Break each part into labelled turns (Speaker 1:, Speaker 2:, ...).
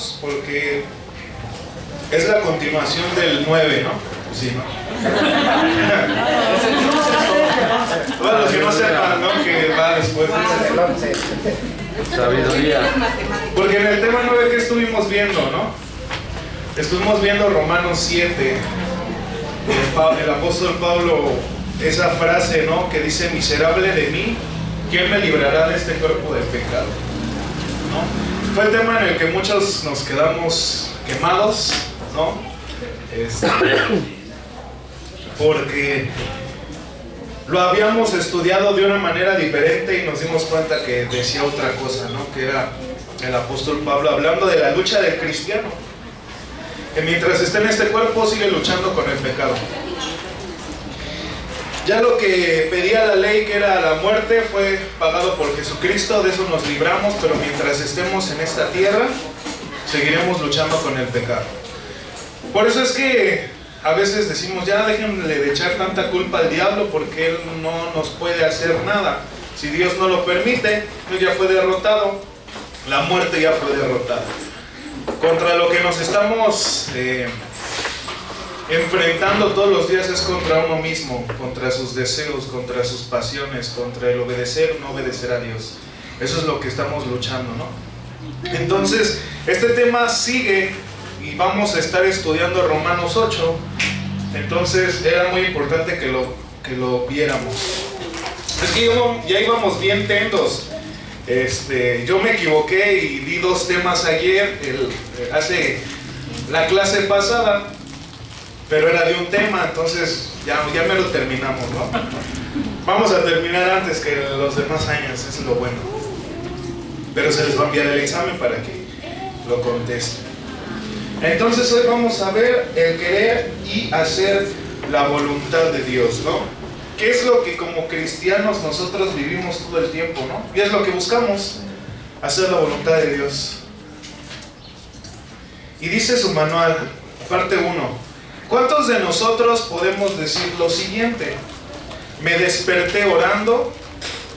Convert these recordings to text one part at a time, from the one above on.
Speaker 1: Romanos porque es la continuación del 9, ¿no? Sí, ¿no? Bueno, los que no sepan, ¿no? Que va después de
Speaker 2: sabiduría.
Speaker 1: Porque en el tema 9 que estuvimos viendo, ¿no? Estuvimos viendo Romanos 7. El apóstol Pablo, esa frase, ¿no? Que dice: miserable de mí, ¿quién me librará de este cuerpo de pecado? ¿No? Fue el tema en el que muchos nos quedamos quemados, ¿no? Porque lo habíamos estudiado de una manera diferente y nos dimos cuenta que decía otra cosa, ¿no? Que era el apóstol Pablo hablando de la lucha del cristiano, que mientras esté en este cuerpo sigue luchando con el pecado. Ya lo que pedía la ley, que era la muerte, fue pagado por Jesucristo, de eso nos libramos, pero mientras estemos en esta tierra, seguiremos luchando con el pecado. Por eso es que a veces decimos: ya déjenle de echar tanta culpa al diablo porque él no nos puede hacer nada. Si Dios no lo permite, él ya fue derrotado, la muerte ya fue derrotada. Contra lo que nos estamos enfrentando todos los días es contra uno mismo, contra sus deseos, contra sus pasiones, contra el obedecer o no obedecer a Dios. Eso es lo que estamos luchando, ¿no? Entonces, este tema sigue y vamos a estar estudiando Romanos 8. Entonces, era muy importante que lo viéramos. Es que ya íbamos bien tendos. Yo me equivoqué y di 2 temas ayer, hace la clase pasada, pero era de un tema, entonces ya me lo terminamos, ¿no? Vamos a terminar antes que los demás años, eso es lo bueno. Pero se les va a enviar el examen para que lo contesten. Entonces hoy vamos a ver el querer y hacer la voluntad de Dios, ¿no? ¿Qué es lo que como cristianos nosotros vivimos todo el tiempo, ¿no? Y es lo que buscamos, hacer la voluntad de Dios. Y dice su manual, parte 1. ¿Cuántos de nosotros podemos decir lo siguiente? Me desperté orando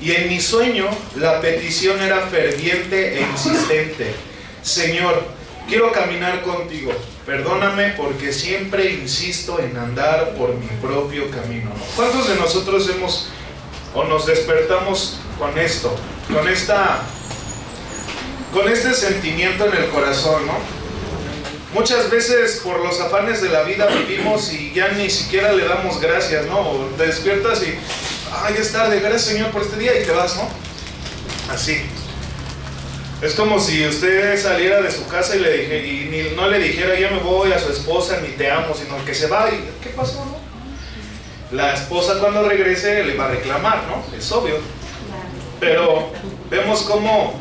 Speaker 1: y en mi sueño la petición era ferviente e insistente. Señor, quiero caminar contigo. Perdóname porque siempre insisto en andar por mi propio camino. ¿Cuántos de nosotros nos despertamos con esto? Con este sentimiento en el corazón, ¿no? Muchas veces por los afanes de la vida vivimos y ya ni siquiera le damos gracias, ¿no? O te despiertas y, ya es tarde, gracias Señor por este día, y te vas, ¿no? Así. Es como si usted saliera de su casa y no le dijera ya me voy a su esposa, ni te amo, sino que se va y ¿qué pasó, no? La esposa cuando regrese le va a reclamar, ¿no? Es obvio. Pero vemos cómo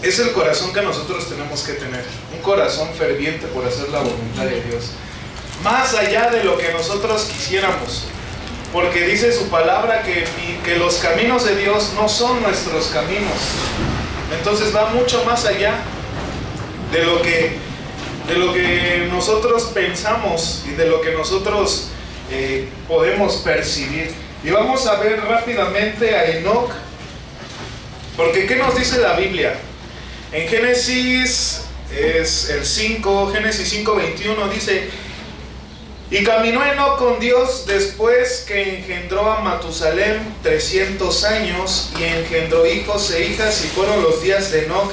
Speaker 1: es el corazón que nosotros tenemos que tener. Un corazón ferviente por hacer la voluntad de Dios. Más allá de lo que nosotros quisiéramos. Porque dice su palabra que los caminos de Dios no son nuestros caminos. Entonces va mucho más allá de lo que nosotros pensamos y de lo que nosotros podemos percibir. Y vamos a ver rápidamente a Enoc, porque ¿qué nos dice la Biblia? En Génesis es el 5, Génesis 5:21 dice: y caminó Enoc con Dios después que engendró a Matusalem 300 años y engendró hijos e hijas, y fueron los días de Enoc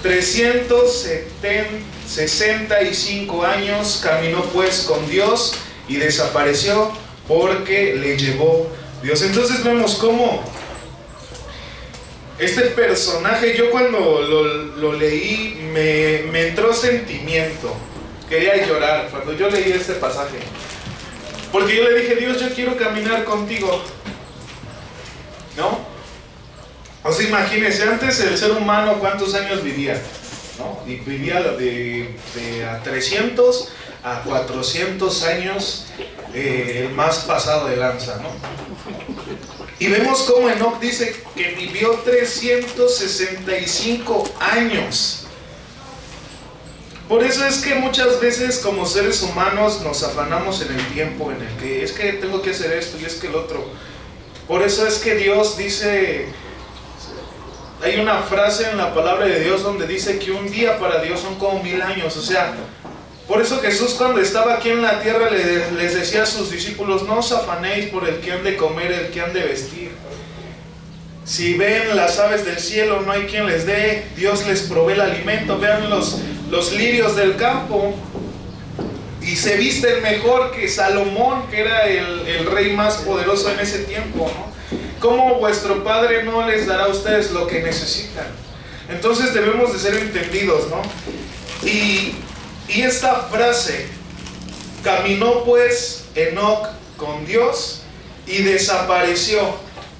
Speaker 1: 365 años. Caminó pues con Dios y desapareció porque le llevó Dios. Entonces vemos cómo este personaje, yo cuando lo leí me entró sentimiento. Quería llorar cuando yo leí este pasaje, porque yo le dije: Dios, yo quiero caminar contigo, ¿no? O sea, imagínense, antes el ser humano ¿cuántos años vivía? ¿No? Y vivía de a 300 a 400 años, el más pasado de lanza, ¿no? Y vemos cómo Enoc dice que vivió 365 años. Por eso es que muchas veces como seres humanos nos afanamos en el tiempo, en el que es que tengo que hacer esto y es que el otro. Por eso es que Dios dice: hay una frase en la palabra de Dios donde dice que un día para Dios son como 1000 años. O sea, por eso Jesús cuando estaba aquí en la tierra les decía a sus discípulos: no os afanéis por el que han de comer, el que han de vestir. Si ven las aves del cielo, no hay quien les dé, Dios les provee el alimento. Vean los lirios del campo, y se visten mejor que Salomón, que era el rey más poderoso en ese tiempo, ¿no? ¿Cómo vuestro Padre no les dará a ustedes lo que necesitan? Entonces debemos de ser entendidos, ¿no? Y esta frase: caminó pues Enoc con Dios y desapareció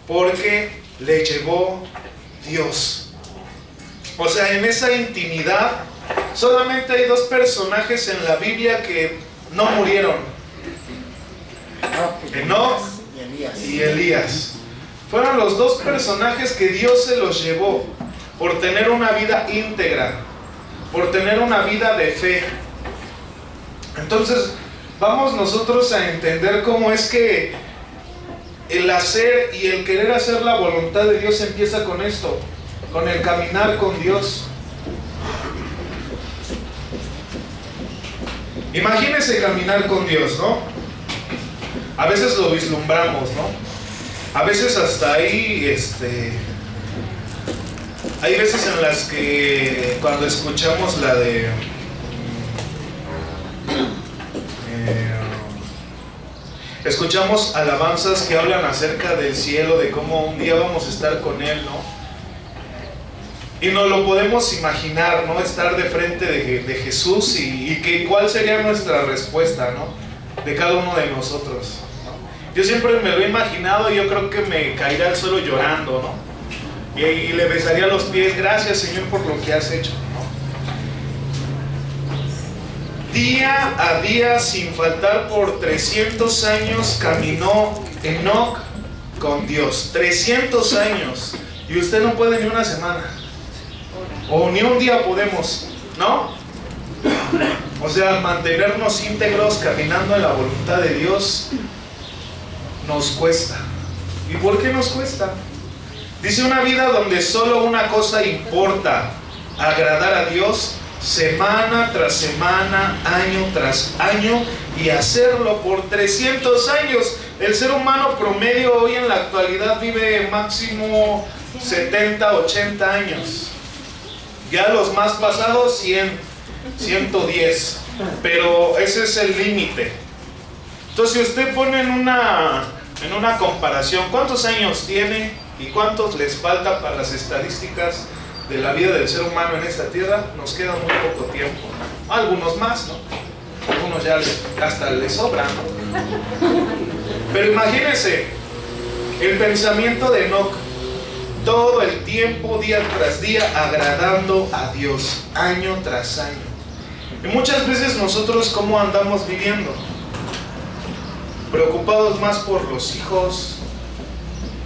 Speaker 1: porque le llevó Dios. O sea, en esa intimidad solamente hay dos personajes en la Biblia que no murieron: Enoc y Elías. Fueron los dos personajes que Dios se los llevó por tener una vida íntegra, por tener una vida de fe. Entonces vamos nosotros a entender cómo es que el hacer y el querer hacer la voluntad de Dios empieza con esto, con el caminar con Dios. Imagínense caminar con Dios, ¿no? A veces lo vislumbramos, ¿no? A veces hasta ahí, hay veces en las que cuando escuchamos la de escuchamos alabanzas que hablan acerca del cielo, de cómo un día vamos a estar con Él, ¿no? Y nos lo podemos imaginar, ¿no? Estar de frente de Jesús y que cuál sería nuestra respuesta, ¿no? De cada uno de nosotros, ¿no? Yo siempre me lo he imaginado y yo creo que me caería al suelo llorando, ¿no? Y le besaría los pies: gracias, Señor, por lo que has hecho, ¿no? Día a día, sin faltar, por 300 años caminó Enoc con Dios. 300 años. Y usted no puede ni una semana. O ni un día podemos, ¿no? O sea, mantenernos íntegros caminando en la voluntad de Dios nos cuesta. ¿Y por qué nos cuesta? Dice: una vida donde solo una cosa importa: agradar a Dios semana tras semana, año tras año, y hacerlo por 300 años. El ser humano promedio hoy en la actualidad vive máximo 70, 80 años. Ya los más pasados 100, 110, pero ese es el límite. Entonces, si usted pone en una comparación cuántos años tiene y cuántos les falta para las estadísticas de la vida del ser humano en esta tierra, nos queda muy poco tiempo. Algunos más, ¿no? Algunos ya hasta les sobra, ¿no? Pero imagínense el pensamiento de Enoc: todo el tiempo, día tras día, agradando a Dios, año tras año. Y muchas veces nosotros, ¿cómo andamos viviendo? Preocupados más por los hijos,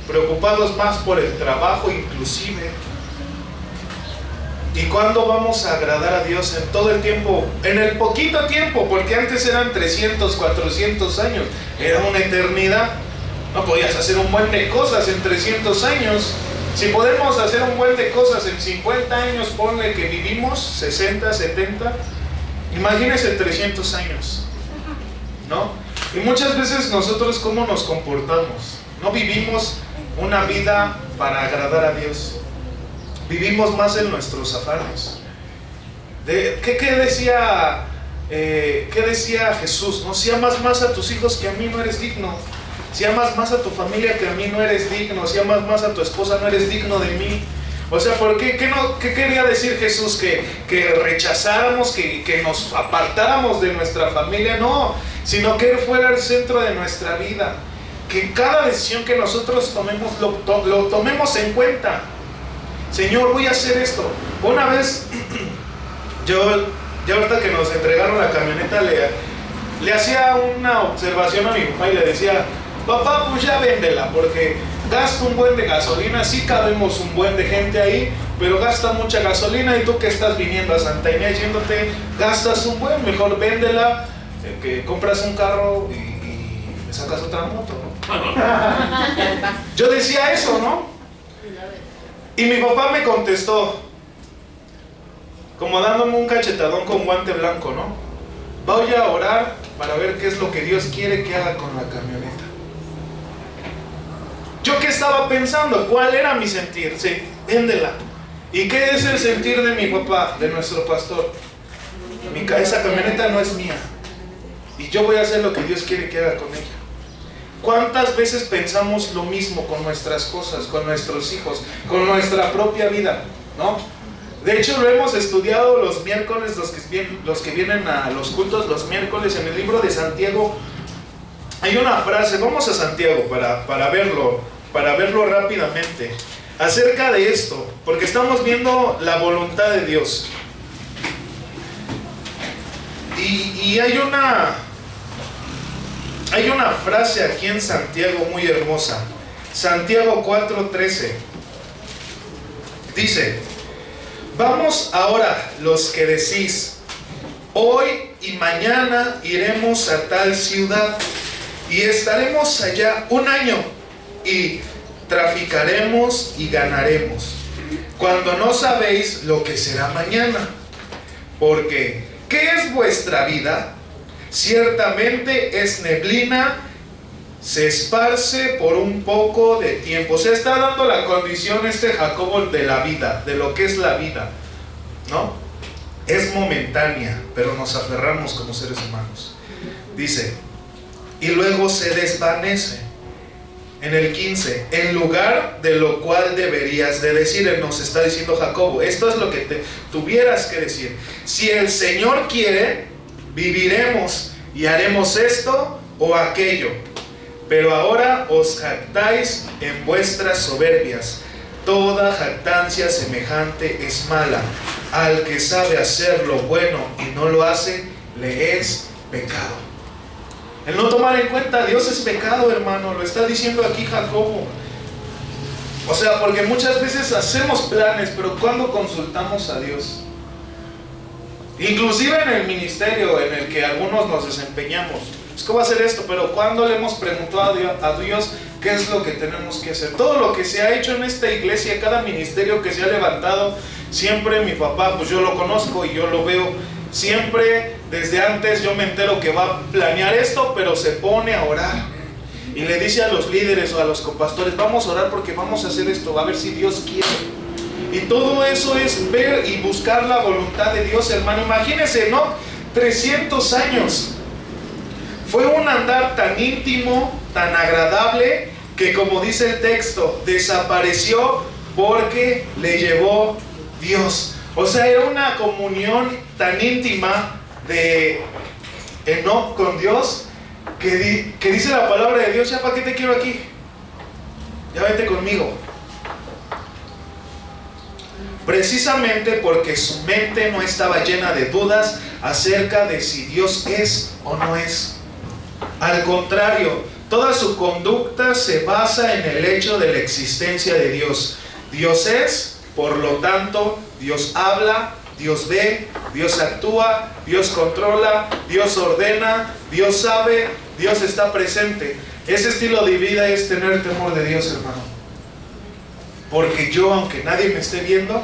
Speaker 1: preocupados más por el trabajo inclusive. ¿Y cuándo vamos a agradar a Dios? En todo el tiempo, en el poquito tiempo, porque antes eran 300, 400 años, era una eternidad. No podías hacer un buen de cosas en 300 años. Si podemos hacer un buen de cosas en 50 años, ponle que vivimos 60, 70, imagínense 300 años, ¿no? Y muchas veces nosotros, ¿cómo nos comportamos? No vivimos una vida para agradar a Dios. Vivimos más en nuestros afanes. ¿Qué decía Jesús? ¿No? Si amas más a tus hijos que a mí, no eres digno. Si amas más a tu familia que a mí, no eres digno. Si amas más a tu esposa, no eres digno de mí. O sea, ¿por qué? ¿Qué quería decir Jesús? ¿Que rechazáramos, que nos apartáramos de nuestra familia? No, sino que Él fuera el centro de nuestra vida. Que cada decisión que nosotros tomemos, lo tomemos en cuenta. Señor, voy a hacer esto. Una vez, yo ahorita que nos entregaron la camioneta, le hacía una observación a mi papá y le decía: papá, pues ya véndela, porque gasta un buen de gasolina. Sí cabemos un buen de gente ahí, pero gasta mucha gasolina, y tú que estás viniendo a Santa Inés yéndote, gastas un buen, mejor véndela, que compras un carro y me sacas otra moto, ¿no? Yo decía eso, ¿no? Y mi papá me contestó, como dándome un cachetadón con guante blanco, ¿no? Voy a orar para ver qué es lo que Dios quiere que haga con la camioneta. ¿Yo qué estaba pensando? ¿Cuál era mi sentir? Sí, véndela. ¿Y qué es el sentir de mi papá, de nuestro pastor? Esa camioneta no es mía. Y yo voy a hacer lo que Dios quiere que haga con ella. ¿Cuántas veces pensamos lo mismo con nuestras cosas, con nuestros hijos, con nuestra propia vida, ¿no? De hecho, lo hemos estudiado los miércoles, los que vienen a los cultos los miércoles, en el libro de Santiago. Hay una frase, vamos a Santiago para verlo rápidamente, acerca de esto, porque estamos viendo la voluntad de Dios. Y hay una frase aquí en Santiago muy hermosa. Santiago 4:13 dice: vamos ahora los que decís, hoy y mañana iremos a tal ciudad y estaremos allá un año y traficaremos y ganaremos, cuando no sabéis lo que será mañana. Porque ¿qué es vuestra vida? Ciertamente es neblina, se esparce por un poco de tiempo. Se está dando la condición Jacobo de la vida, de lo que es la vida, ¿no? Es momentánea, pero nos aferramos como seres humanos. Dice, y luego se desvanece. En el 15, en lugar de lo cual deberías de decir, nos está diciendo Jacobo, esto es lo que tuvieras que decir. Si el Señor quiere, viviremos y haremos esto o aquello. Pero ahora os jactáis en vuestras soberbias. Toda jactancia semejante es mala. Al que sabe hacer lo bueno y no lo hace, le es pecado. El no tomar en cuenta a Dios es pecado, hermano. Lo está diciendo aquí Jacobo. O sea, porque muchas veces hacemos planes, pero ¿cuándo consultamos a Dios? Inclusive en el ministerio en el que algunos nos desempeñamos. Es que voy a hacer esto, pero ¿cuándo le hemos preguntado a Dios qué es lo que tenemos que hacer? Todo lo que se ha hecho en esta iglesia, cada ministerio que se ha levantado, siempre mi papá, pues yo lo conozco y yo lo veo. Siempre desde antes yo me entero que va a planear esto, pero se pone a orar. Y le dice a los líderes o a los compastores, vamos a orar porque vamos a hacer esto, a ver si Dios quiere. Y todo eso es ver y buscar la voluntad de Dios, hermano. Imagínense, ¿no? 300 años. Fue un andar tan íntimo, tan agradable, que como dice el texto, desapareció porque le llevó Dios. O sea, era una comunión tan íntima de Enoc con Dios, que dice la palabra de Dios, ya para qué te quiero aquí, ya vete conmigo. Precisamente porque su mente no estaba llena de dudas acerca de si Dios es o no es. Al contrario, toda su conducta se basa en el hecho de la existencia de Dios. Dios es, por lo tanto, Dios habla, Dios ve, Dios actúa, Dios controla, Dios ordena, Dios sabe, Dios está presente. Ese estilo de vida es tener temor de Dios, hermano. Porque yo, aunque nadie me esté viendo,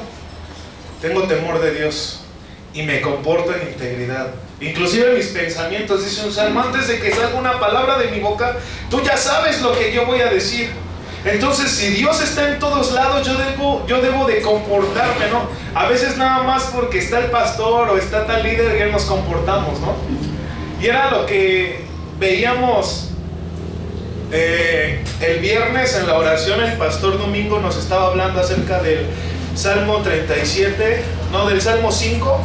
Speaker 1: tengo temor de Dios y me comporto en integridad. Inclusive mis pensamientos, dice un salmo, antes de que salga una palabra de mi boca, tú ya sabes lo que yo voy a decir. Entonces, si Dios está en todos lados, yo debo de comportarme, ¿no? A veces nada más porque está el pastor o está tal líder, ya nos comportamos, ¿no? Y era lo que veíamos el viernes en la oración. El pastor Domingo nos estaba hablando acerca del Salmo 37, no, del Salmo 5.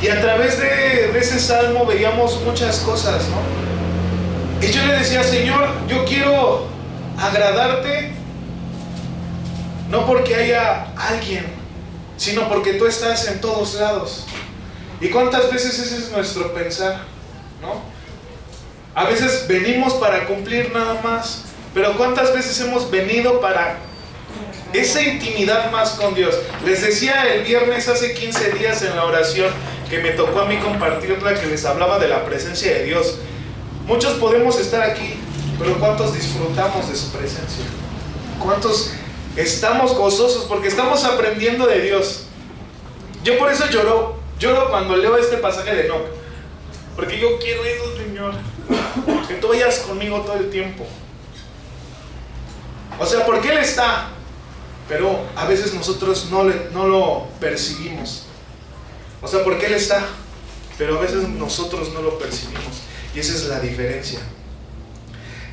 Speaker 1: Y a través de ese salmo veíamos muchas cosas, ¿no? Y yo le decía, Señor, yo quiero agradarte, no porque haya alguien, sino porque tú estás en todos lados. ¿Y cuántas veces ese es nuestro pensar, no? A veces venimos para cumplir nada más, pero ¿cuántas veces hemos venido para esa intimidad más con Dios? Les decía el viernes, hace 15 días en la oración, que me tocó a mí compartirla, que les hablaba de la presencia de Dios. Muchos podemos estar aquí, pero ¿cuántos disfrutamos de su presencia? ¿Cuántos estamos gozosos porque estamos aprendiendo de Dios. Yo por eso lloro cuando leo este pasaje de Enoc, porque yo quiero eso, Señor, que tú vayas conmigo todo el tiempo. O sea, porque Él está, pero a veces nosotros no lo percibimos. O sea, porque Él está, pero a veces nosotros no lo percibimos. Y esa es la diferencia.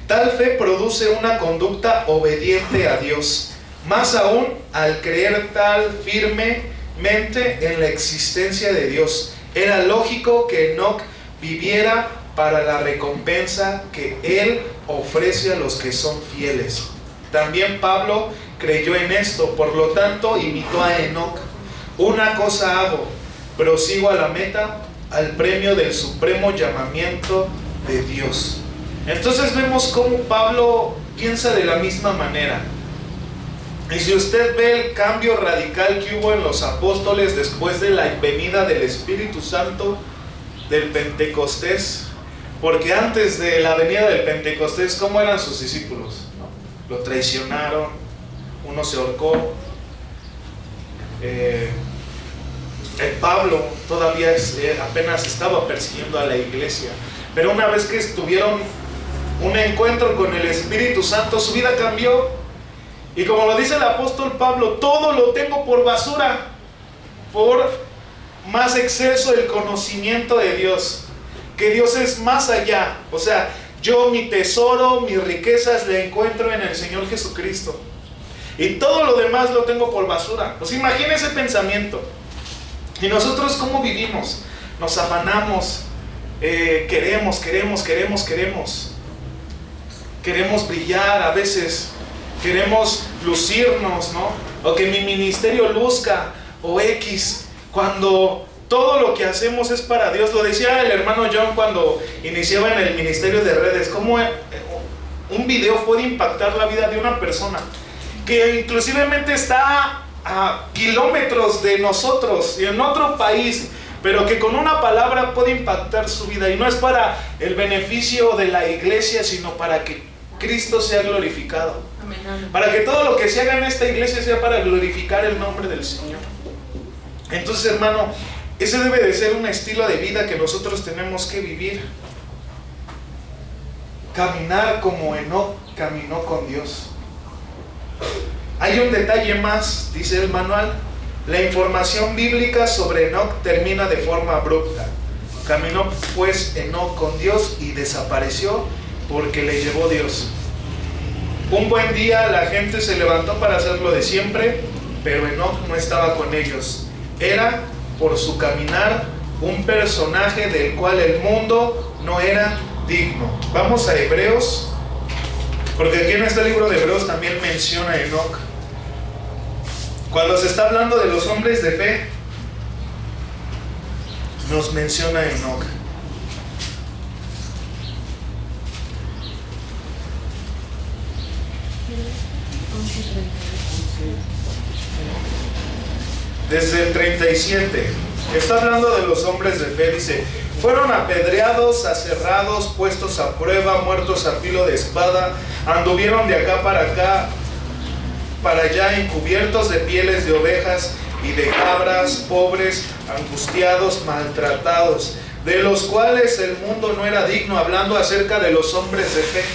Speaker 1: Tal fe produce una conducta obediente a Dios, más aún al creer tal firmemente en la existencia de Dios. Era lógico que Enoc viviera para la recompensa que Él ofrece a los que son fieles. También Pablo creyó en esto, por lo tanto imitó a Enoc. Una cosa hago, prosigo a la meta, al premio del supremo llamamiento de Dios. Entonces vemos cómo Pablo piensa de la misma manera. Y si usted ve el cambio radical que hubo en los apóstoles después de la venida del Espíritu Santo del Pentecostés, porque antes de la venida del Pentecostés, ¿cómo eran sus discípulos? Lo traicionaron, uno se ahorcó. Pablo todavía apenas estaba persiguiendo a la iglesia, pero una vez que tuvieron un encuentro con el Espíritu Santo, su vida cambió. Y como lo dice el apóstol Pablo, todo lo tengo por basura, por más exceso el conocimiento de Dios, que Dios es más allá. O sea, yo mi tesoro, mis riquezas le encuentro en el Señor Jesucristo, y todo lo demás lo tengo por basura. Pues imagina ese pensamiento. Y nosotros, ¿cómo vivimos? Nos afanamos, queremos brillar a veces, queremos lucirnos, ¿no? O que mi ministerio luzca, o X, cuando todo lo que hacemos es para Dios. Lo decía el hermano John cuando iniciaba en el ministerio de redes, cómo un video puede impactar la vida de una persona que inclusivemente está a kilómetros de nosotros y en otro país, pero que con una palabra puede impactar su vida. Y no es para el beneficio de la iglesia, sino para que Cristo sea glorificado. Amén. Para que todo lo que se haga en esta iglesia sea para glorificar el nombre del Señor. Entonces, hermano, ese debe de ser un estilo de vida que nosotros tenemos que vivir. Caminar como Enoc caminó con Dios. Hay un detalle más, dice el manual. La información bíblica sobre Enoc termina de forma abrupta. Caminó pues Enoc con Dios y desapareció porque le llevó Dios. Un buen día la gente se levantó para hacer lo de siempre, pero Enoc no estaba con ellos. Era, por su caminar, un personaje del cual el mundo no era digno. Vamos a Hebreos, porque aquí en este libro de Hebreos también menciona a Enoc. Cuando se está hablando de los hombres de fe, nos menciona a Enoc. Desde el 37 está hablando de los hombres de fe. Dice: fueron apedreados, aserrados, puestos a prueba, muertos a filo de espada, anduvieron de acá para allá, encubiertos de pieles de ovejas y de cabras, pobres, angustiados, maltratados, de los cuales el mundo no era digno. Hablando acerca de los hombres de fe,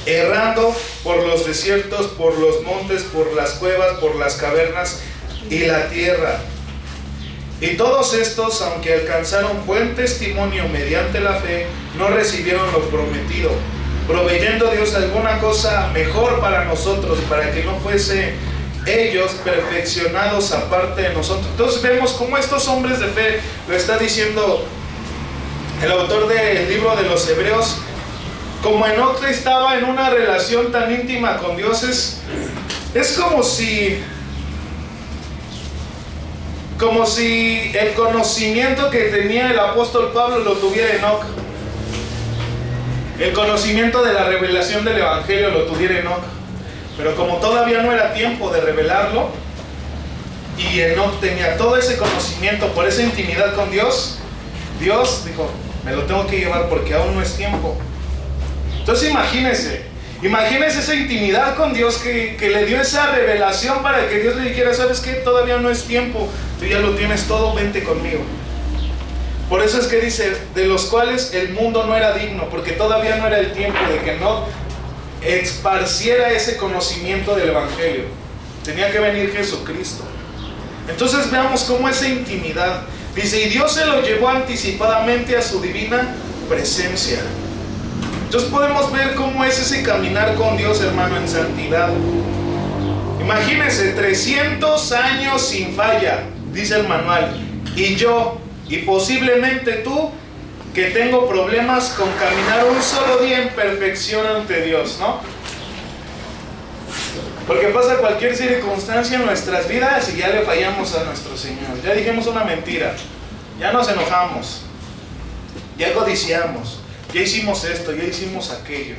Speaker 1: errando por los desiertos, por los montes, por las cuevas, por las cavernas y la tierra. Y todos estos, aunque alcanzaron buen testimonio mediante la fe, no recibieron lo prometido, proveyendo Dios alguna cosa mejor para nosotros, para que no fuese ellos perfeccionados aparte de nosotros. Entonces vemos cómo estos hombres de fe, lo está diciendo el autor del libro de los Hebreos, como Enoc estaba en una relación tan íntima con Dios, es como si el conocimiento que tenía el apóstol Pablo lo tuviera Enoc. El conocimiento de la revelación del Evangelio lo tuviera Enoc. Pero como todavía no era tiempo de revelarlo, y Enoc tenía todo ese conocimiento por esa intimidad con Dios, Dios dijo: me lo tengo que llevar porque aún no es tiempo. Entonces imagínense, Imagínense esa intimidad con Dios que le dio esa revelación para que Dios le dijera, ¿sabes qué? Todavía no es tiempo, tú ya lo tienes todo, vente conmigo. Por eso es que dice, de los cuales el mundo no era digno, porque todavía no era el tiempo de que no esparciera ese conocimiento del Evangelio. Tenía que venir Jesucristo. Entonces veamos cómo esa intimidad, dice, y Dios se lo llevó anticipadamente a su divina presencia. Entonces podemos ver cómo es ese caminar con Dios, hermano, en santidad. Imagínense, 300 años sin falla, dice el manual, y yo, y posiblemente tú, que tengo problemas con caminar un solo día en perfección ante Dios, ¿no? Porque pasa cualquier circunstancia en nuestras vidas y ya le fallamos a nuestro Señor. Ya dijimos una mentira, ya nos enojamos, ya codiciamos, ya hicimos esto, ya hicimos aquello,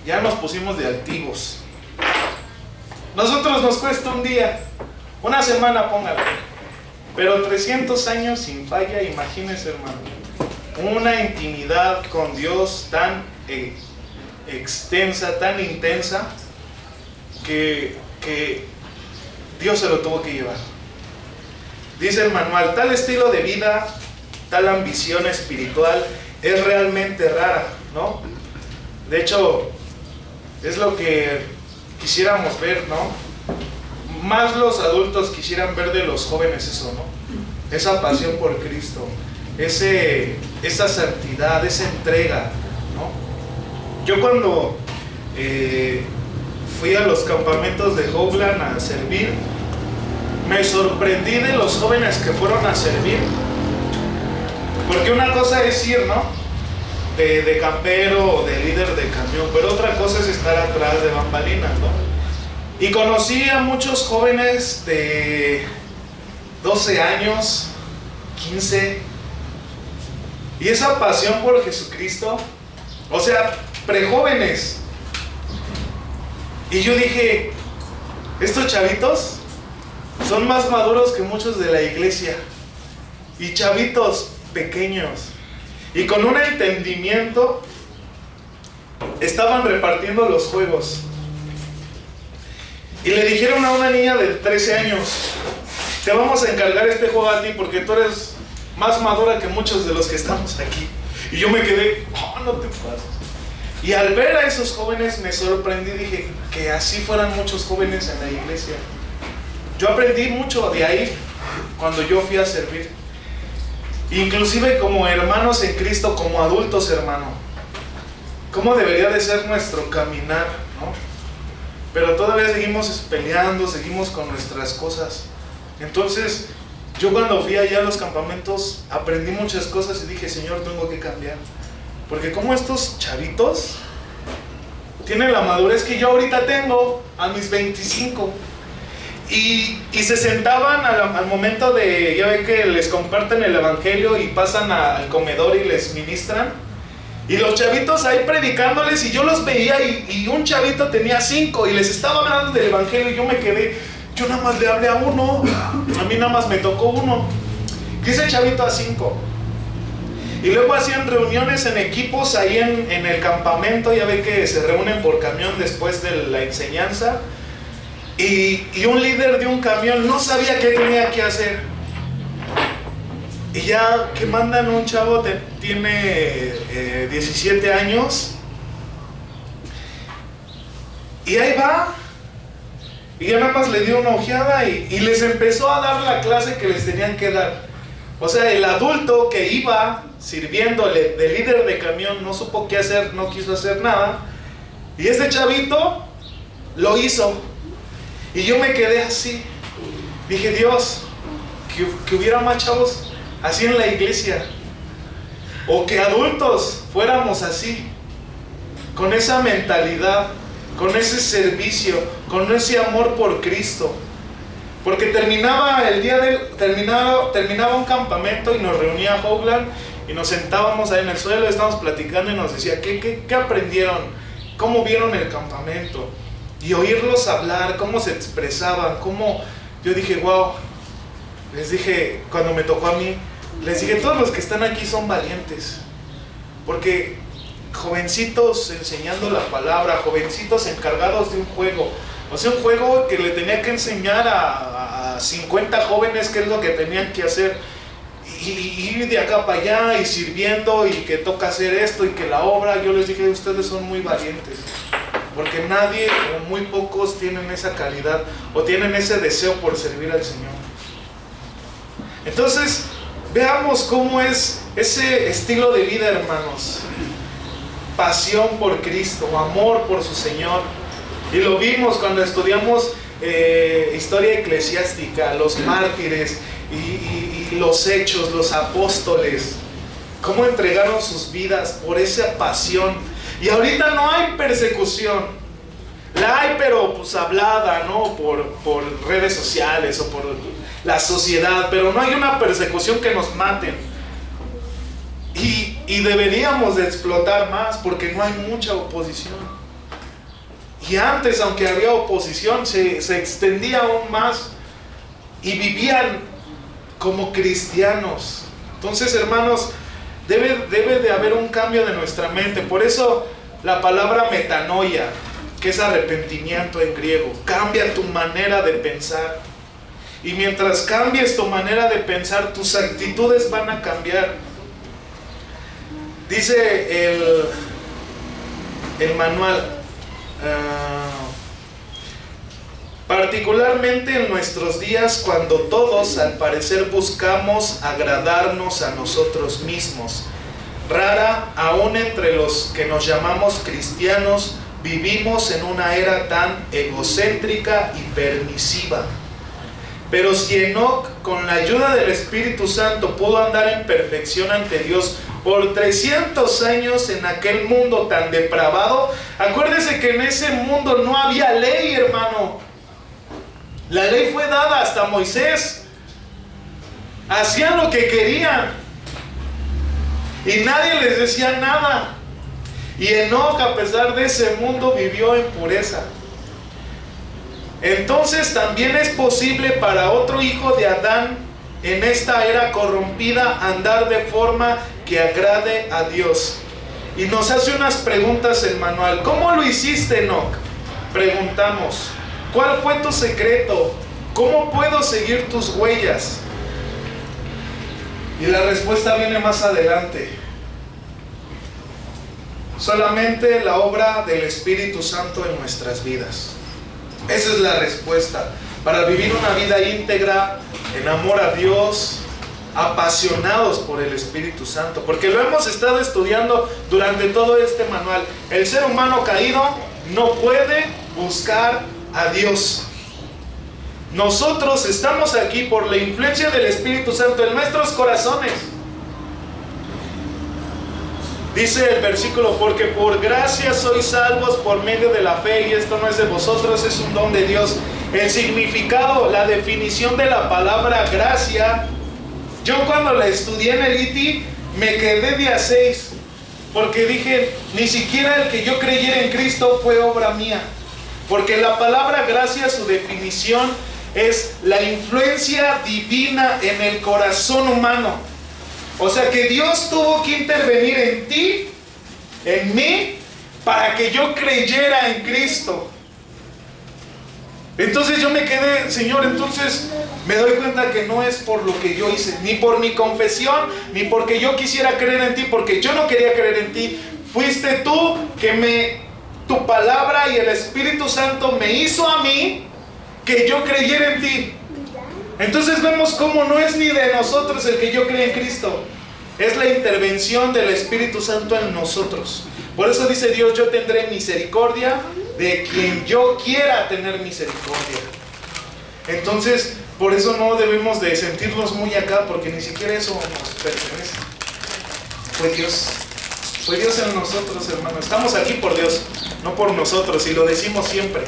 Speaker 1: ya nos pusimos de altivos. Nosotros nos cuesta un día, una semana, póngale, pero 300 años sin falla, imagínense, hermano, una intimidad con Dios tan extensa, tan intensa, que Dios se lo tuvo que llevar. Dice el manual, tal estilo de vida, tal ambición espiritual es realmente rara, ¿no? De hecho, es lo que quisiéramos ver, ¿no? Más los adultos quisieran ver de los jóvenes eso, ¿no? Esa pasión por Cristo, esa santidad, esa entrega, ¿no? Yo cuando fui a los campamentos de Hoagland a servir, me sorprendí de los jóvenes que fueron a servir. Porque una cosa es ir, ¿no? De campero o de líder de camión, pero otra cosa es estar atrás de bambalinas, ¿no? Y conocí a muchos jóvenes de 12 años, 15, y esa pasión por Jesucristo, o sea, prejóvenes. Y yo dije, estos chavitos son más maduros que muchos de la iglesia, y chavitos pequeños, y con un entendimiento estaban repartiendo los juegos. Y le dijeron a una niña de 13 años, te vamos a encargar este juego a ti porque tú eres más madura que muchos de los que estamos aquí. Y yo me quedé, oh, no te pases. Y al ver a esos jóvenes me sorprendí, dije, que así fueran muchos jóvenes en la iglesia. Yo aprendí mucho de ahí cuando yo fui a servir. Inclusive como hermanos en Cristo, como adultos, hermano. ¿Cómo debería de ser nuestro caminar, no? Pero todavía seguimos peleando, seguimos con nuestras cosas. Entonces, yo cuando fui allá a los campamentos, aprendí muchas cosas y dije, Señor, tengo que cambiar. Porque como estos chavitos tienen la madurez que yo ahorita tengo, a mis 25. Y se sentaban al momento de, ya ven que les comparten el evangelio y pasan al comedor y les ministran. Y los chavitos ahí predicándoles, y yo los veía, y un chavito tenía 5 y les estaba hablando del evangelio, y yo me quedé, yo nada más le hablé a uno, a mí nada más me tocó uno, y ese chavito a 5. Y luego hacían reuniones en equipos ahí en el campamento, ya ve que se reúnen por camión después de la enseñanza, y un líder de un camión no sabía qué tenía que hacer. Y ya que mandan un chavo, tiene 17 años, y ahí va, y ya nada más le dio una ojeada y les empezó a dar la clase que les tenían que dar. O sea, el adulto que iba sirviéndole de líder de camión no supo qué hacer, no quiso hacer nada, y este chavito lo hizo. Y yo me quedé así, dije, Dios, que hubiera más chavos así en la iglesia, o que adultos fuéramos así, con esa mentalidad, con ese servicio, con ese amor por Cristo. Porque terminaba un campamento y nos reunía Hoagland y nos sentábamos ahí en el suelo, estábamos platicando y nos decía ¿qué aprendieron? ¿Cómo vieron el campamento? Y oírlos hablar, cómo se expresaban, cómo... Yo dije, wow. Les dije, cuando me tocó a mí, les dije, todos los que están aquí son valientes. Porque jovencitos enseñando la palabra, jovencitos encargados de un juego. O sea, un juego que le tenía que enseñar a 50 jóvenes qué es lo que tenían que hacer. Y ir de acá para allá y sirviendo y que toca hacer esto y que la obra. Yo les dije, ustedes son muy valientes. Porque nadie o muy pocos tienen esa calidad o tienen ese deseo por servir al Señor. Entonces, veamos cómo es ese estilo de vida, hermanos. Pasión por Cristo, amor por su Señor. Y lo vimos cuando estudiamos historia eclesiástica, los mártires y los hechos, los apóstoles. Cómo entregaron sus vidas por esa pasión. Y ahorita no hay persecución. La hay, pero pues hablada, ¿no? Por redes sociales o por la sociedad. Pero no hay una persecución que nos maten. Y deberíamos de explotar más porque no hay mucha oposición. Y antes, aunque había oposición, se extendía aún más. Y vivían como cristianos. Entonces, hermanos, debe de haber un cambio de nuestra mente. Por eso la palabra metanoia, que es arrepentimiento en griego, cambia tu manera de pensar. Y mientras cambies tu manera de pensar, tus actitudes van a cambiar. Dice el manual, particularmente en nuestros días, cuando todos al parecer buscamos agradarnos a nosotros mismos, rara aún entre los que nos llamamos cristianos, vivimos en una era tan egocéntrica y permisiva. Pero si Enoc, con la ayuda del Espíritu Santo, pudo andar en perfección ante Dios por 300 años en aquel mundo tan depravado, acuérdese que en ese mundo no había ley, hermano. La ley fue dada hasta Moisés. Hacían lo que querían y nadie les decía nada. Y Enoc, a pesar de ese mundo, vivió en pureza. Entonces también es posible para otro hijo de Adán en esta era corrompida andar de forma que agrade a Dios. Y nos hace unas preguntas el manual. ¿Cómo lo hiciste, Enoc? Preguntamos. ¿Cuál fue tu secreto? ¿Cómo puedo seguir tus huellas? Y la respuesta viene más adelante. Solamente la obra del Espíritu Santo en nuestras vidas. Esa es la respuesta. Para vivir una vida íntegra, en amor a Dios, apasionados por el Espíritu Santo. Porque lo hemos estado estudiando durante todo este manual. El ser humano caído no puede buscar a Dios. Nosotros estamos aquí por la influencia del Espíritu Santo en nuestros corazones. Dice el versículo, porque por gracia sois salvos por medio de la fe, y esto no es de vosotros, es un don de Dios. El significado, la definición de la palabra gracia, yo cuando la estudié en el ITI me quedé de a 6, porque dije, ni siquiera el que yo creyera en Cristo fue obra mía. Porque la palabra gracia, su definición es la influencia divina en el corazón humano. O sea que Dios tuvo que intervenir en ti, en mí, para que yo creyera en Cristo. Entonces yo me quedé, Señor, entonces me doy cuenta que no es por lo que yo hice, ni por mi confesión, ni porque yo quisiera creer en ti, porque yo no quería creer en ti. Fuiste tú que tu palabra y el Espíritu Santo me hizo a mí que yo creyera en ti. Entonces vemos cómo no es ni de nosotros el que yo cree en Cristo, es la intervención del Espíritu Santo en nosotros. Por eso dice Dios, yo tendré misericordia de quien yo quiera tener misericordia. Entonces, por eso no debemos de sentirnos muy acá, porque ni siquiera eso nos pertenece. Fue Dios en nosotros, hermano. Estamos aquí por Dios, no por nosotros, y lo decimos siempre.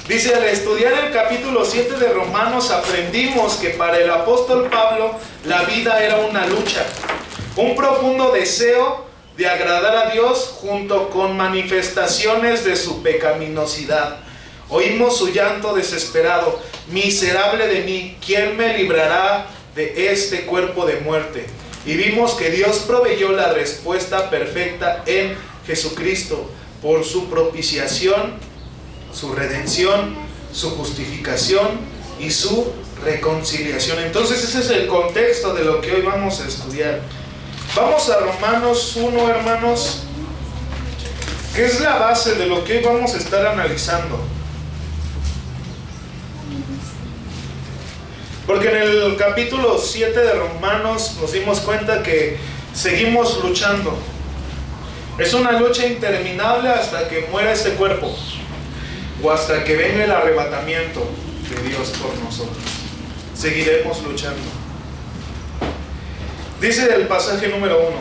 Speaker 1: Dice, al estudiar el capítulo 7 de Romanos, aprendimos que para el apóstol Pablo la vida era una lucha, un profundo deseo de agradar a Dios junto con manifestaciones de su pecaminosidad. Oímos su llanto desesperado, miserable de mí, ¿quién me librará de este cuerpo de muerte? Y vimos que Dios proveyó la respuesta perfecta en Jesucristo por su propiciación, su redención, su justificación y su reconciliación. Entonces ese es el contexto de lo que hoy vamos a estudiar. Vamos a Romanos 1, hermanos, que es la base de lo que hoy vamos a estar analizando. Porque en el capítulo 7 de Romanos nos dimos cuenta que seguimos luchando. Es una lucha interminable hasta que muera este cuerpo o hasta que venga el arrebatamiento de Dios por nosotros. Seguiremos luchando. Dice el pasaje número 1: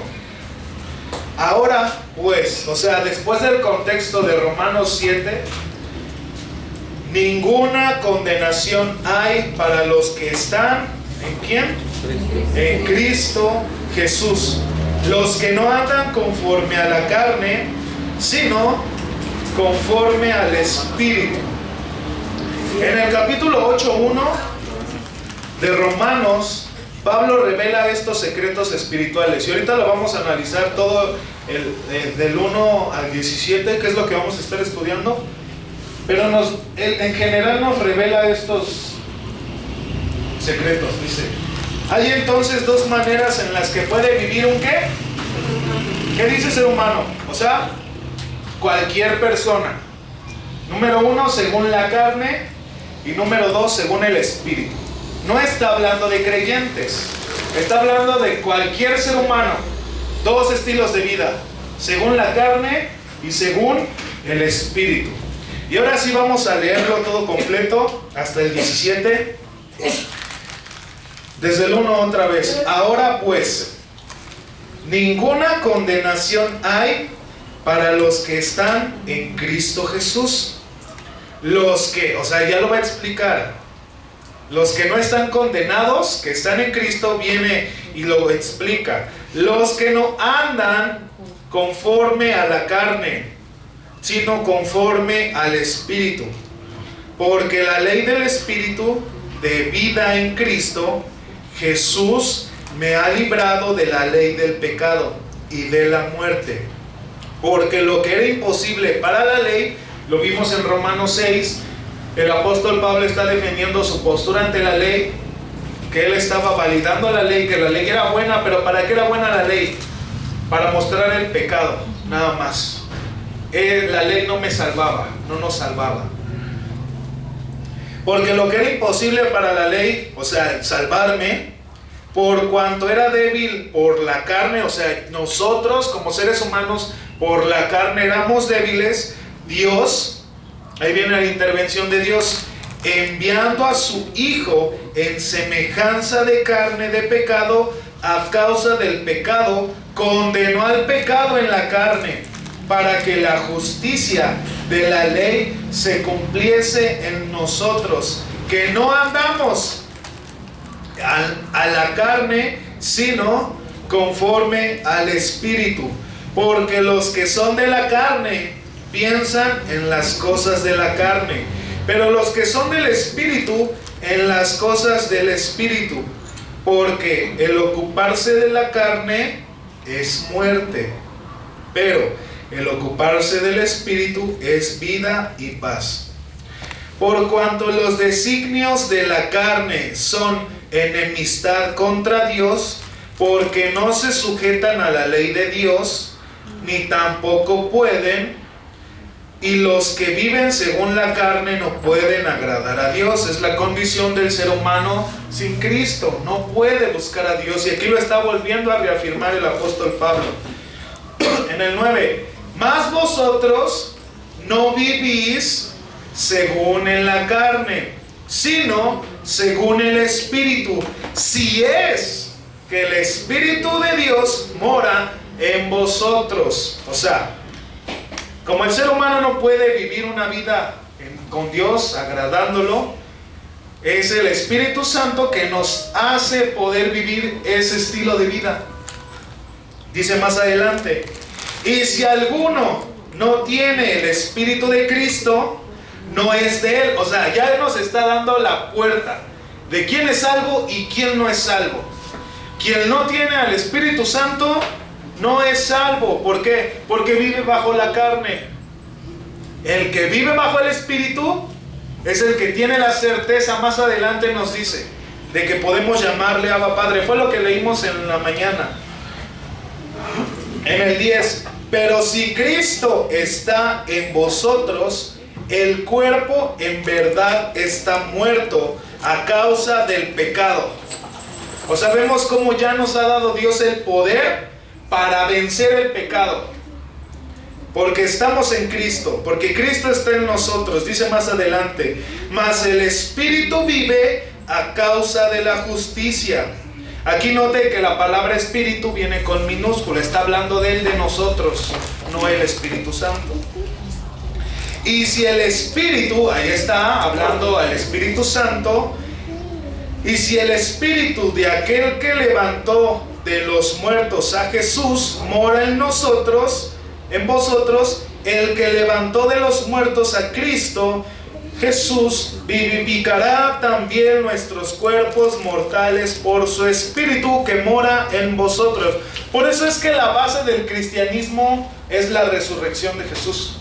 Speaker 1: ahora pues, o sea, después del contexto de Romanos 7, ninguna condenación hay para los que están, ¿en quién? En Cristo Jesús. Los que no andan conforme a la carne, sino conforme al Espíritu. En el capítulo 8:1 de Romanos, Pablo revela estos secretos espirituales. Y ahorita lo vamos a analizar todo del 1 al 17, que es lo que vamos a estar estudiando. Pero en general nos revela estos secretos. Dice: hay entonces dos maneras en las que puede vivir un ¿qué? ¿Qué dice ser humano? O sea, cualquier persona. Número 1, según la carne. Y número 2, según el Espíritu. No está hablando de creyentes. Está hablando de cualquier ser humano. Dos estilos de vida: según la carne y según el Espíritu. Y ahora sí vamos a leerlo todo completo hasta el 17. Desde el 1 otra vez. Ahora pues, ninguna condenación hay para los que están en Cristo Jesús. Los que, o sea, ya lo va a explicar. Los que no están condenados, que están en Cristo, viene y lo explica. Los que no andan conforme a la carne, sino conforme al Espíritu. Porque la ley del Espíritu de vida en Cristo Jesús me ha librado de la ley del pecado y de la muerte. Porque lo que era imposible para la ley, lo vimos en Romanos 6, el apóstol Pablo está defendiendo su postura ante la ley, que él estaba validando la ley, que la ley era buena. Pero ¿para qué era buena la ley? Para mostrar el pecado, nada más. La ley no me salvaba, no nos salvaba. Porque lo que era imposible para la ley, o sea, salvarme, por cuanto era débil por la carne, o sea, nosotros como seres humanos, por la carne éramos débiles, Dios, ahí viene la intervención de Dios, enviando a su Hijo en semejanza de carne de pecado, a causa del pecado, condenó al pecado en la carne, para que la justicia de la ley se cumpliese en nosotros, que no andamos a la carne, sino conforme al Espíritu. Porque los que son de la carne piensan en las cosas de la carne, pero los que son del Espíritu en las cosas del Espíritu. Porque el ocuparse de la carne es muerte, pero el ocuparse del Espíritu es vida y paz. Por cuanto los designios de la carne son enemistad contra Dios, porque no se sujetan a la ley de Dios, ni tampoco pueden, y los que viven según la carne no pueden agradar a Dios. Es la condición del ser humano sin Cristo, no puede buscar a Dios. Y aquí lo está volviendo a reafirmar el apóstol Pablo. En el 9, mas vosotros no vivís según en la carne, sino según el Espíritu, si es que el Espíritu de Dios mora en vosotros. O sea, como el ser humano no puede vivir una vida con Dios, agradándolo, es el Espíritu Santo que nos hace poder vivir ese estilo de vida. Dice más adelante: y si alguno no tiene el Espíritu de Cristo, no es de él. O sea, ya nos está dando la puerta de quién es salvo y quién no es salvo, Quien no tiene al Espíritu Santo no es salvo. ¿Por qué? Porque vive bajo la carne. El que vive bajo el Espíritu es el que tiene la certeza, más adelante nos dice, de que podemos llamarle Abba Padre. Fue lo que leímos en la mañana. En el 10. Pero si Cristo está en vosotros, el cuerpo en verdad está muerto a causa del pecado. O sea, vemos cómo ya nos ha dado Dios el poder para vencer el pecado. Porque estamos en Cristo, porque Cristo está en nosotros. Dice más adelante, mas el Espíritu vive a causa de la justicia. Aquí note que la palabra Espíritu viene con minúscula, está hablando de él, de nosotros, no el Espíritu Santo. Y si el Espíritu, ahí está hablando al Espíritu Santo, y si el Espíritu de aquel que levantó de los muertos a Jesús mora en nosotros, en vosotros, el que levantó de los muertos a Cristo Jesús vivificará también nuestros cuerpos mortales por su Espíritu que mora en vosotros. Por eso es que la base del cristianismo es la resurrección de Jesús.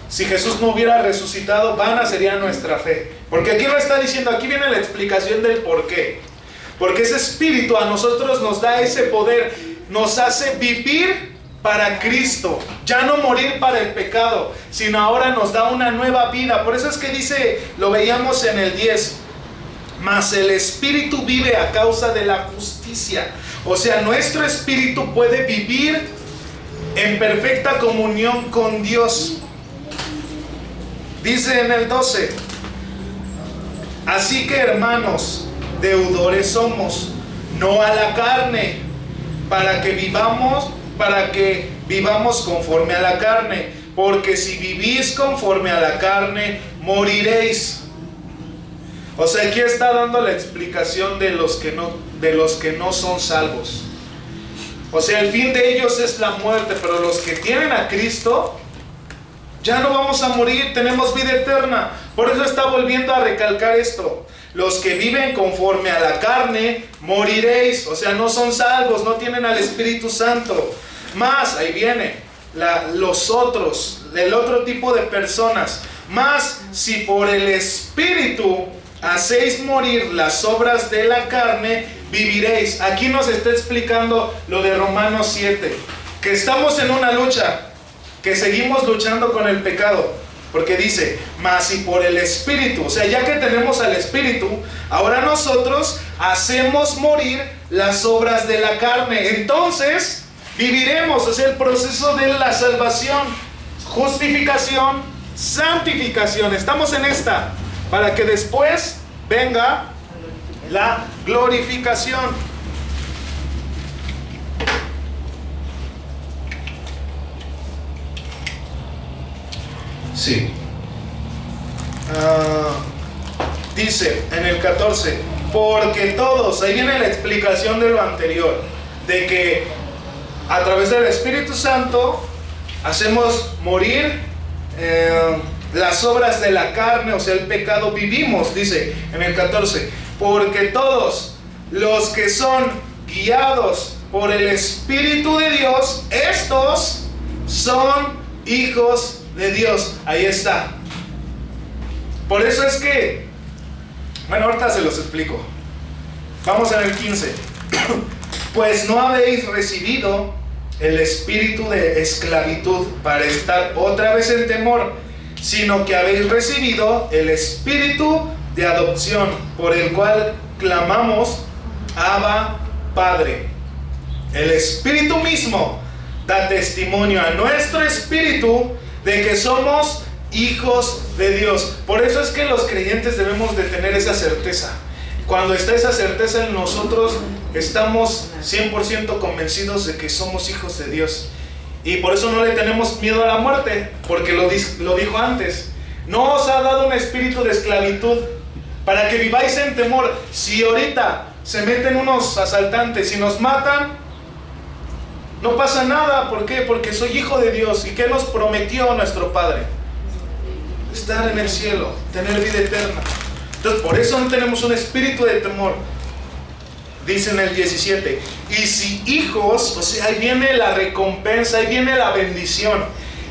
Speaker 1: Si Jesús no hubiera resucitado, vana sería nuestra fe. Porque aquí lo está diciendo, aquí viene la explicación del por qué. Porque ese Espíritu a nosotros nos da ese poder, nos hace vivir para Cristo, ya no morir para el pecado, sino ahora nos da una nueva vida. Por eso es que dice, lo veíamos en el 10, mas el Espíritu vive a causa de la justicia. O sea, nuestro espíritu puede vivir en perfecta comunión con Dios. Dice en el 12, así que hermanos, deudores somos, no a la carne, para que vivamos conforme a la carne, porque si vivís conforme a la carne, moriréis. O sea, aquí está dando la explicación de los que no son salvos. O sea, el fin de ellos es la muerte, pero los que tienen a Cristo, ya no vamos a morir, tenemos vida eterna. Por eso está volviendo a recalcar esto. Los que viven conforme a la carne, moriréis. O sea, no son salvos, no tienen al Espíritu Santo. Más, ahí viene, los otros, el otro tipo de personas. Más, si por el Espíritu hacéis morir las obras de la carne, viviréis. Aquí nos está explicando lo de Romanos 7, que estamos en una lucha, que seguimos luchando con el pecado. Porque dice, mas si por el Espíritu, o sea, ya que tenemos al Espíritu, ahora nosotros hacemos morir las obras de la carne. Entonces, viviremos. O sea, el proceso de la salvación, justificación, santificación. Estamos en esta, para que después venga la glorificación. Sí. Dice en el 14, porque todos, ahí viene la explicación de lo anterior, de que a través del Espíritu Santo hacemos morir las obras de la carne, o sea, el pecado. Vivimos, dice en el 14, porque todos los que son guiados por el Espíritu de Dios, estos son hijos de Dios. Ahí está. Por eso es que, bueno, ahorita se los explico. Vamos en el 15. Pues no habéis recibido el espíritu de esclavitud para estar otra vez en temor, sino que habéis recibido el espíritu de adopción, por el cual clamamos, Abba, Padre. El Espíritu mismo da testimonio a nuestro espíritu de que somos hijos de Dios. Por eso es que los creyentes debemos de tener esa certeza. Cuando está esa certeza en nosotros, estamos 100% convencidos de que somos hijos de Dios. Y por eso no le tenemos miedo a la muerte, porque lo dijo antes. No os ha dado un espíritu de esclavitud para que viváis en temor. Si ahorita se meten unos asaltantes y nos matan, no pasa nada. ¿Por qué? Porque soy hijo de Dios. ¿Y qué nos prometió nuestro Padre? Estar en el cielo, tener vida eterna. Entonces, por eso no tenemos un espíritu de temor. Dice en el 17, y si hijos, o sea, ahí viene la recompensa, ahí viene la bendición.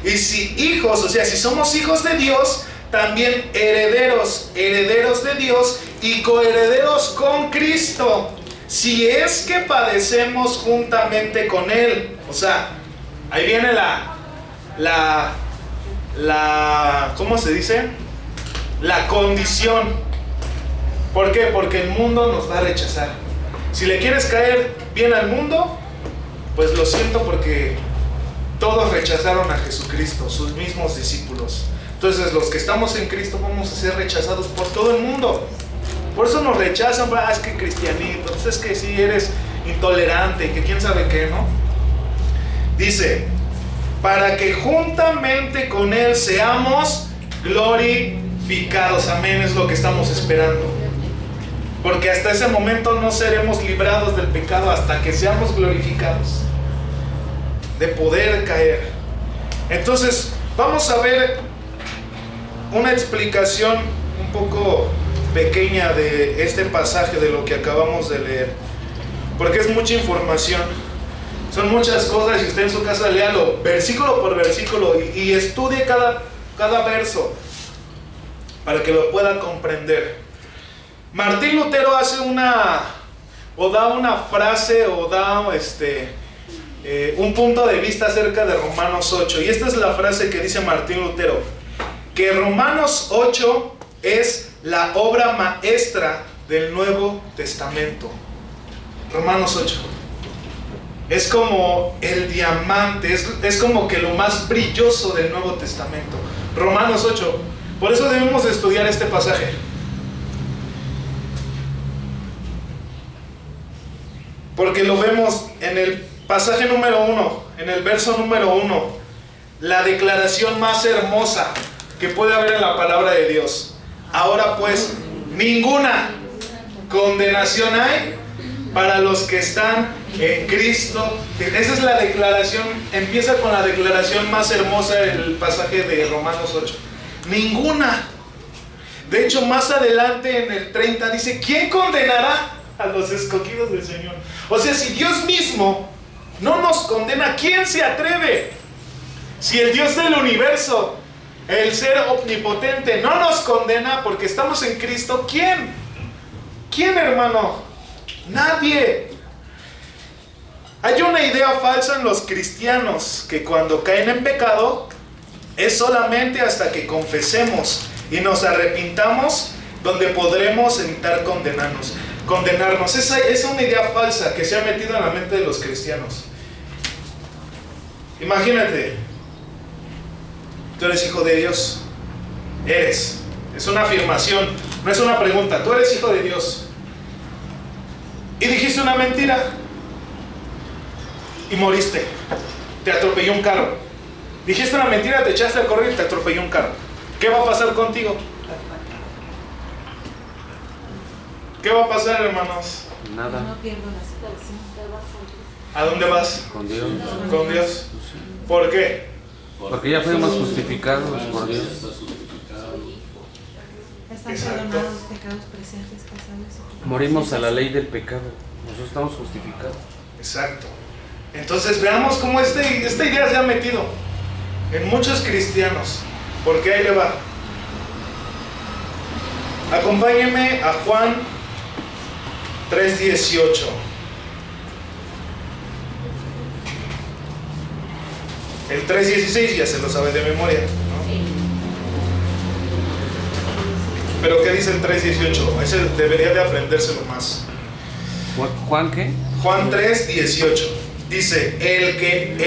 Speaker 1: Y si hijos, o sea, si somos hijos de Dios, también herederos, herederos de Dios y coherederos con Cristo, si es que padecemos juntamente con Él. O sea, ahí viene ¿cómo se dice? La condición. ¿Por qué? Porque el mundo nos va a rechazar. Si le quieres caer bien al mundo, pues lo siento, porque todos rechazaron a Jesucristo, sus mismos discípulos. Entonces los que estamos en Cristo vamos a ser rechazados por todo el mundo. Por eso nos rechazan. Es que cristianito, pues es que sí eres intolerante y que quién sabe qué, ¿no? Dice, para que juntamente con Él seamos glorificados. Amén, es lo que estamos esperando. Porque hasta ese momento no seremos librados del pecado hasta que seamos glorificados, de poder caer. Entonces vamos a ver una explicación un poco pequeña de este pasaje, de lo que acabamos de leer, porque es mucha información, son muchas cosas, y usted en su casa léalo versículo por versículo y estudie cada verso para que lo pueda comprender. Martín Lutero hace da una frase, o da un punto de vista acerca de Romanos 8, y esta es la frase que dice Martín Lutero: que Romanos 8 es la obra maestra del Nuevo Testamento. Romanos 8 es como el diamante, es como que lo más brilloso del Nuevo Testamento. Romanos 8, por eso debemos estudiar este pasaje. Porque lo vemos en el pasaje número 1, en el verso número 1, la declaración más hermosa que puede haber en la palabra de Dios. Ahora pues, ninguna condenación hay para los que están en Cristo. Esa es la declaración, empieza con la declaración más hermosa del pasaje de Romanos 8. Ninguna. De hecho, más adelante en el 30 dice, ¿quién condenará a los escogidos del Señor? O sea, si Dios mismo no nos condena, ¿quién se atreve? Si el Dios del universo, el ser omnipotente, no nos condena porque estamos en Cristo, ¿quién? ¿Quién, hermano? Nadie. Hay una idea falsa en los cristianos, que cuando caen en pecado es solamente hasta que confesemos y nos arrepintamos donde podremos evitar condenarnos. Esa es una idea falsa que se ha metido en la mente de los cristianos. Imagínate, tú eres hijo de Dios. Eres. Es una afirmación, no es una pregunta. Tú eres hijo de Dios y dijiste una mentira y moriste. Te atropelló un carro. Dijiste una mentira, te echaste a correr y te atropelló un carro. ¿Qué va a pasar contigo? ¿Qué va a pasar, hermanos?
Speaker 2: Nada.
Speaker 3: No pierdo la situación.
Speaker 1: ¿A dónde vas?
Speaker 2: Con Dios.
Speaker 1: Con Dios. ¿Por qué?
Speaker 2: Porque ya fuimos justificados por Dios.
Speaker 3: Están
Speaker 1: Exacto.
Speaker 3: perdonados los pecados presentes, pasados y futuros.
Speaker 2: Morimos a la ley del pecado. Nosotros estamos justificados.
Speaker 1: Exacto. Entonces veamos cómo esta idea se ha metido en muchos cristianos. Porque ahí le va. Acompáñenme a Juan 3:18. El 3:16 ya se lo sabe de memoria, ¿no? Pero ¿qué dice el 3:18? Ese debería de aprendérselo más.
Speaker 2: ¿Juan qué?
Speaker 1: Juan 3:18 dice, el que